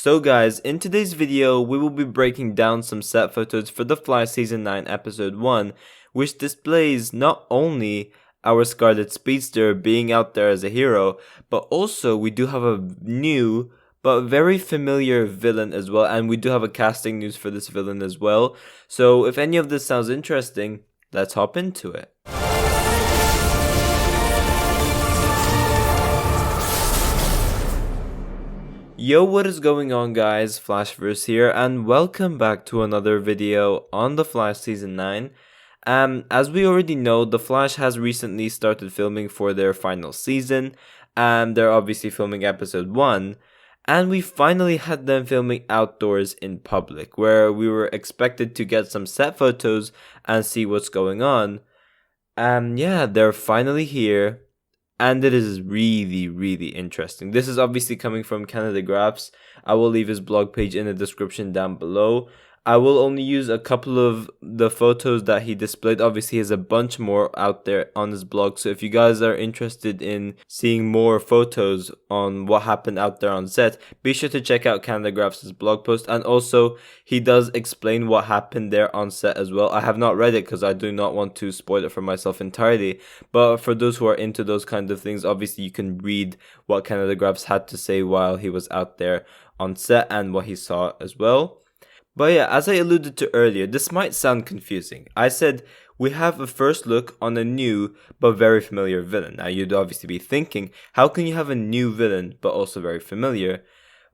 So guys, in today's video, we will be breaking down some set photos for The Flash Season 9 Episode 1, which displays not only our Scarlet Speedster being out there as a hero, but also we do have a new but very familiar villain as well, and we do have a casting news for this villain as well. So if any of this sounds interesting, let's hop into it. Yo, what is going on guys, Flashverse here, and welcome back to another video on The Flash Season 9. As we already know, The Flash has recently started filming for their final season, and they're obviously filming episode 1, and we finally had them filming outdoors in public, where we were expected to get some set photos and see what's going on. Yeah, they're finally here. And it is really interesting. This is obviously coming from Canada Graphs. I will leave his blog page in the description down below. I will only use a couple of the photos that he displayed. Obviously, he has a bunch more out there on his blog. So if you guys are interested in seeing more photos on what happened out there on set, be sure to check out Canada Graphs' blog post. And also, he does explain what happened there on set as well. I have not read it because I do not want to spoil it for myself entirely. But for those who are into those kind of things, obviously you can read what Canada Graphs had to say while he was out there on set and what he saw as well. But yeah, as I alluded to earlier, this might sound confusing. I said we have a first look on a new but very familiar villain. Now you'd obviously be thinking, how can you have a new villain but also very familiar?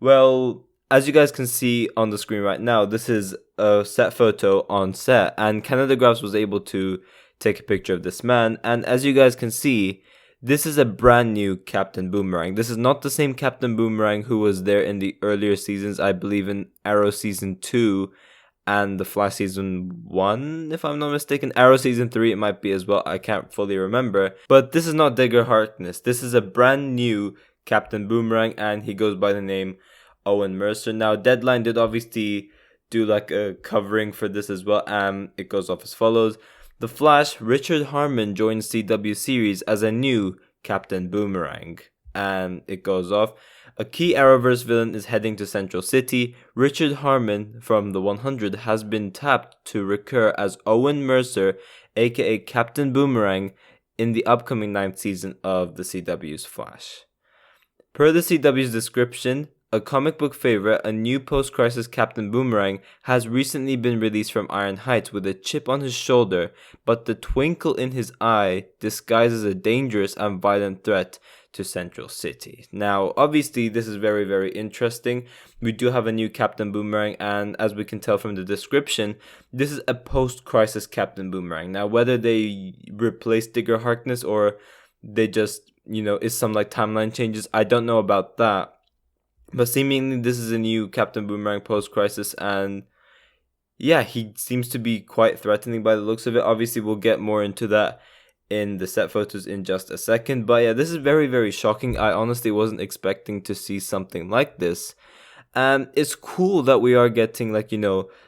Well, as you guys can see on the screen right now, this is a set photo on set, and Canada Graphs was able to take a picture of this man, and as you guys can see, this is a brand new Captain Boomerang. This is not the same Captain Boomerang who was there in the earlier seasons, I believe in Arrow Season 2 and The Flash Season 1, if I'm not mistaken. Arrow Season 3 it might be as well, I can't fully remember. But this is not Digger Harkness. This is a brand new Captain Boomerang, and he goes by the name Owen Mercer. Now, Deadline did obviously do like a covering for this as well, and it goes off as follows. The Flash, Richard Harmon joins CW series as a new Captain Boomerang. And it goes off. A key Arrowverse villain is heading to Central City. Richard Harmon from the 100 has been tapped to recur as Owen Mercer, aka Captain Boomerang, in the upcoming 9th season of the CW's Flash. Per the CW's description, a comic book favorite, a new post-crisis Captain Boomerang has recently been released from Iron Heights with a chip on his shoulder, but the twinkle in his eye disguises a dangerous and violent threat to Central City. Now, obviously, this is very interesting. We do have a new Captain Boomerang, and as we can tell from the description, this is a post-crisis Captain Boomerang. Now, whether they replace Digger Harkness or they just, is some like timeline changes, I don't know about that. But seemingly this is a new Captain Boomerang post-crisis, and yeah, he seems to be quite threatening by the looks of it. Obviously, we'll get more into that in the set photos in just a second. But yeah, this is very shocking. I honestly wasn't expecting to see something like this. And it's cool that we are getting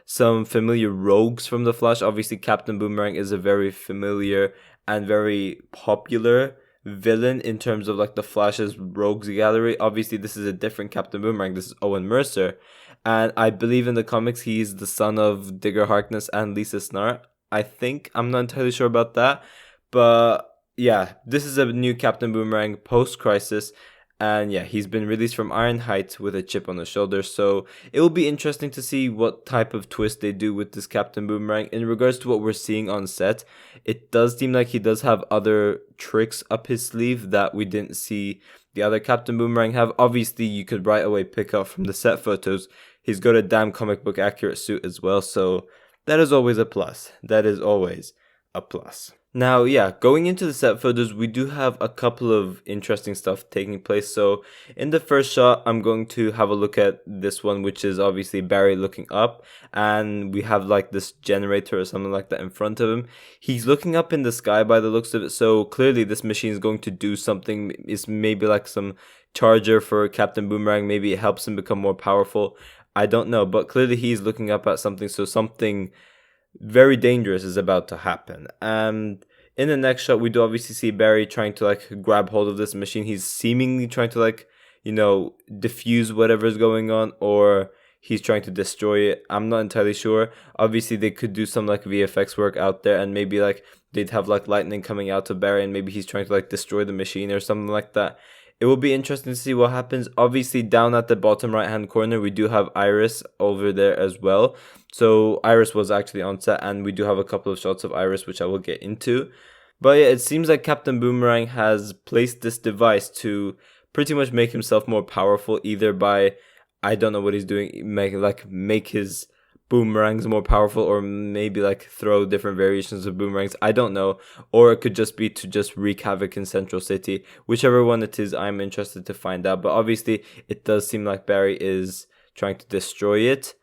some familiar rogues from The Flash. Obviously, Captain Boomerang is a very familiar and very popular villain in terms of the Flash's rogues gallery. Obviously, this is a different Captain Boomerang. This is Owen Mercer, and I believe in the comics he's the son of Digger Harkness and Lisa Snart. I think, I'm not entirely sure about that, but yeah, this is a new Captain Boomerang post-crisis. And yeah, he's been released from Iron Heights with a chip on the shoulder. So it will be interesting to see what type of twist they do with this Captain Boomerang. In regards to what we're seeing on set, it does seem like he does have other tricks up his sleeve that we didn't see the other Captain Boomerang have. Obviously, you could right away pick up from the set photos, he's got a damn comic book accurate suit as well. So that is always a plus. That is always a plus. Now, yeah, going into the set photos, we do have a couple of interesting stuff taking place. So in the first shot, I'm going to have a look at this one, which is obviously Barry looking up, and we have this generator or something like that in front of him. He's looking up in the sky by the looks of it, so clearly this machine is going to do something. It's maybe some charger for Captain Boomerang. Maybe it helps him become more powerful. I don't know, but clearly he's looking up at something, so something very dangerous is about to happen. And in the next shot, we do obviously see Barry trying to grab hold of this machine. He's seemingly trying to diffuse whatever's going on, or he's trying to destroy it. I'm not entirely sure. Obviously, they could do some like VFX work out there, and maybe like they'd have like lightning coming out of Barry, and maybe he's trying to like destroy the machine or something like that. It will be interesting to see what happens. Obviously, down at the bottom right hand corner, we do have Iris over there as well. So Iris was actually on set, and we do have a couple of shots of Iris, which I will get into. But yeah, it seems like Captain Boomerang has placed this device to pretty much make himself more powerful, either by, I don't know what he's doing, make his boomerangs more powerful, or maybe like throw different variations of boomerangs. I don't know. Or it could just be to just wreak havoc in Central City. Whichever one it is, I'm interested to find out. But obviously, it does seem like Barry is trying to destroy it.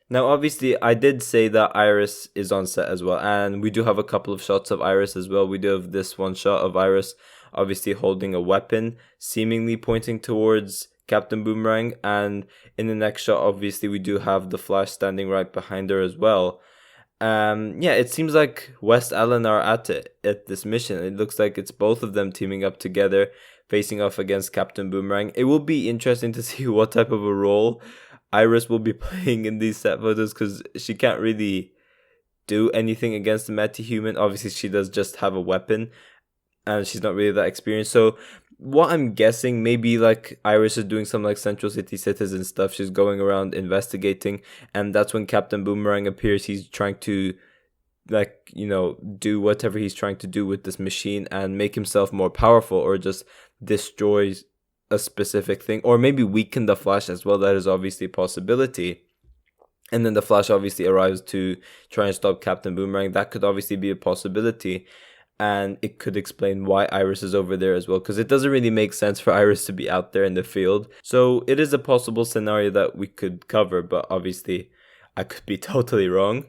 Now, obviously, I did say that Iris is on set as well, and we do have a couple of shots of Iris as well. We do have this one shot of Iris, obviously holding a weapon, seemingly pointing towards Captain Boomerang, and in the next shot, obviously, we do have the Flash standing right behind her as well. Yeah, it seems like West Allen are at this mission. It looks like it's both of them teaming up together, facing off against Captain Boomerang. It will be interesting to see what type of a role Iris will be playing in these set photos, because she can't really do anything against the Metahuman. Obviously, she does just have a weapon, and she's not really that experienced. So what I'm guessing, maybe like Iris is doing some like Central City citizen stuff. She's going around investigating, and that's when Captain Boomerang appears. He's trying to do whatever he's trying to do with this machine and make himself more powerful, or just destroy a specific thing, or maybe weaken the Flash as well. That is obviously a possibility. And then the Flash obviously arrives to try and stop Captain Boomerang. That could obviously be a possibility, and it could explain why Iris is over there as well, because it doesn't really make sense for Iris to be out there in the field. So it is a possible scenario that we could cover, but obviously I could be totally wrong.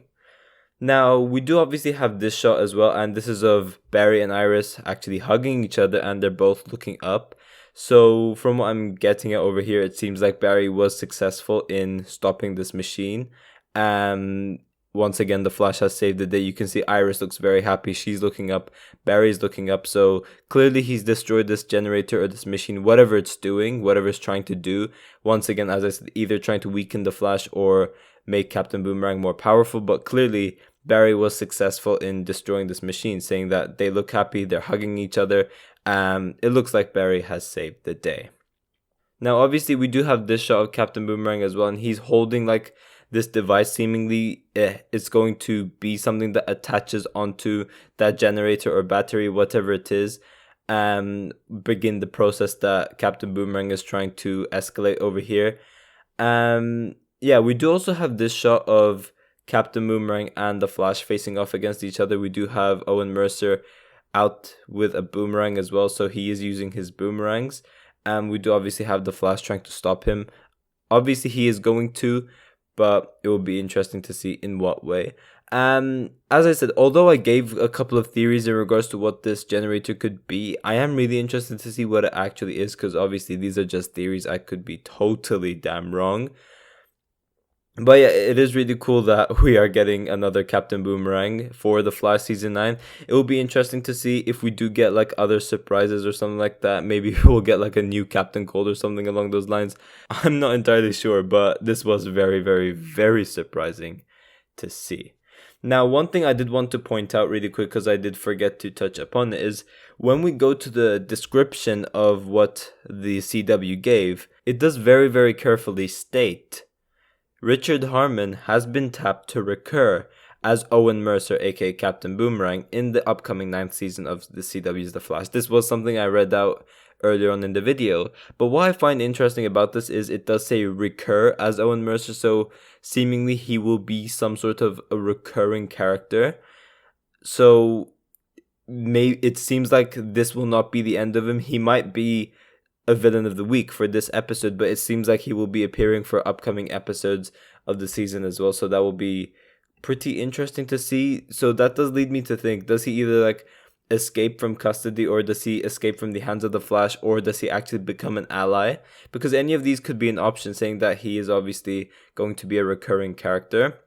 Now, we do obviously have this shot as well, and this is of Barry and Iris actually hugging each other, and they're both looking up. So from what I'm getting at over here, it seems like Barry was successful in stopping this machine. Once again, the Flash has saved the day. You can see Iris looks very happy. She's looking up. Barry's looking up. So clearly he's destroyed this generator or this machine, whatever it's doing, whatever it's trying to do. Once again, as I said, either trying to weaken the Flash or make Captain Boomerang more powerful. But clearly Barry was successful in destroying this machine, saying that they look happy. They're hugging each other. It looks like Barry has saved the day. Now, obviously, we do have this shot of Captain Boomerang as well, and he's holding like this device. Seemingly, it's going to be something that attaches onto that generator or battery, whatever it is, begin the process that Captain Boomerang is trying to escalate over here. Yeah, we do also have this shot of Captain Boomerang and the Flash facing off against each other. We do have Owen Mercer out with a boomerang as well, so he is using his boomerangs, and we do obviously have the Flash trying to stop him. Obviously he is going to, but it will be interesting to see in what way. As I said, although I gave a couple of theories in regards to what this generator could be, I am really interested to see what it actually is, because obviously these are just theories. I could be totally damn wrong. But yeah, it is really cool that we are getting another Captain Boomerang for the Flash Season 9. It will be interesting to see if we do get like other surprises or something like that. Maybe we'll get like a new Captain Cold or something along those lines. I'm not entirely sure, but this was very, very, very surprising to see. Now, one thing I did want to point out really quick, because I did forget to touch upon it, is when we go to the description of what the CW gave, it does very, very carefully state Richard Harmon has been tapped to recur as Owen Mercer, aka Captain Boomerang, in the upcoming 9th season of the CW's The Flash. This was something I read out earlier on in the video, but what I find interesting about this is it does say recur as Owen Mercer, so seemingly he will be some sort of a recurring character. So it seems like this will not be the end of him. He might be a villain of the week for this episode, but it seems like he will be appearing for upcoming episodes of the season as well, so that will be pretty interesting to see. So that does lead me to think, does he either like escape from custody, or does he escape from the hands of the Flash, or does he actually become an ally? Because any of these could be an option, saying that he is obviously going to be a recurring character.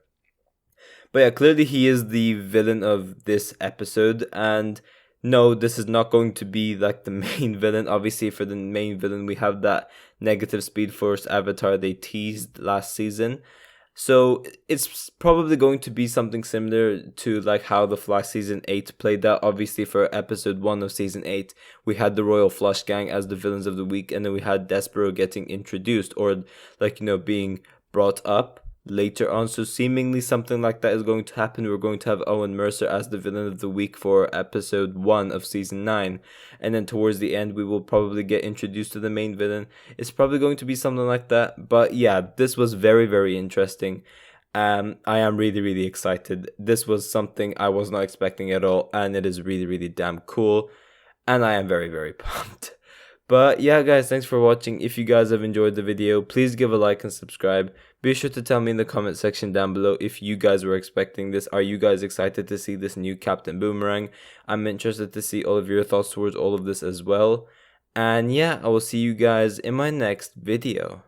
But yeah, clearly he is the villain of this episode, and no, this is not going to be like the main villain. Obviously, for the main villain, we have that negative Speed Force avatar they teased last season. So it's probably going to be something similar to like how the Flash season 8 played out. Obviously, for episode 1 of season 8, we had the Royal Flush Gang as the villains of the week, and then we had Despero getting introduced, or like, being brought up later on. So seemingly something like that is going to happen. We're going to have Owen Mercer as the villain of the week for episode 1 of season 9, and then towards the end we will probably get introduced to the main villain. It's probably going to be something like that. But yeah, this was very, very interesting. I am really, really excited. This was something I was not expecting at all, and it is really, really damn cool, and I am very, very pumped. But yeah, guys, thanks for watching. If you guys have enjoyed the video, please give a like and subscribe. Be sure to tell me in the comment section down below if you guys were expecting this. Are you guys excited to see this new Captain Boomerang? I'm interested to see all of your thoughts towards all of this as well. And yeah, I will see you guys in my next video.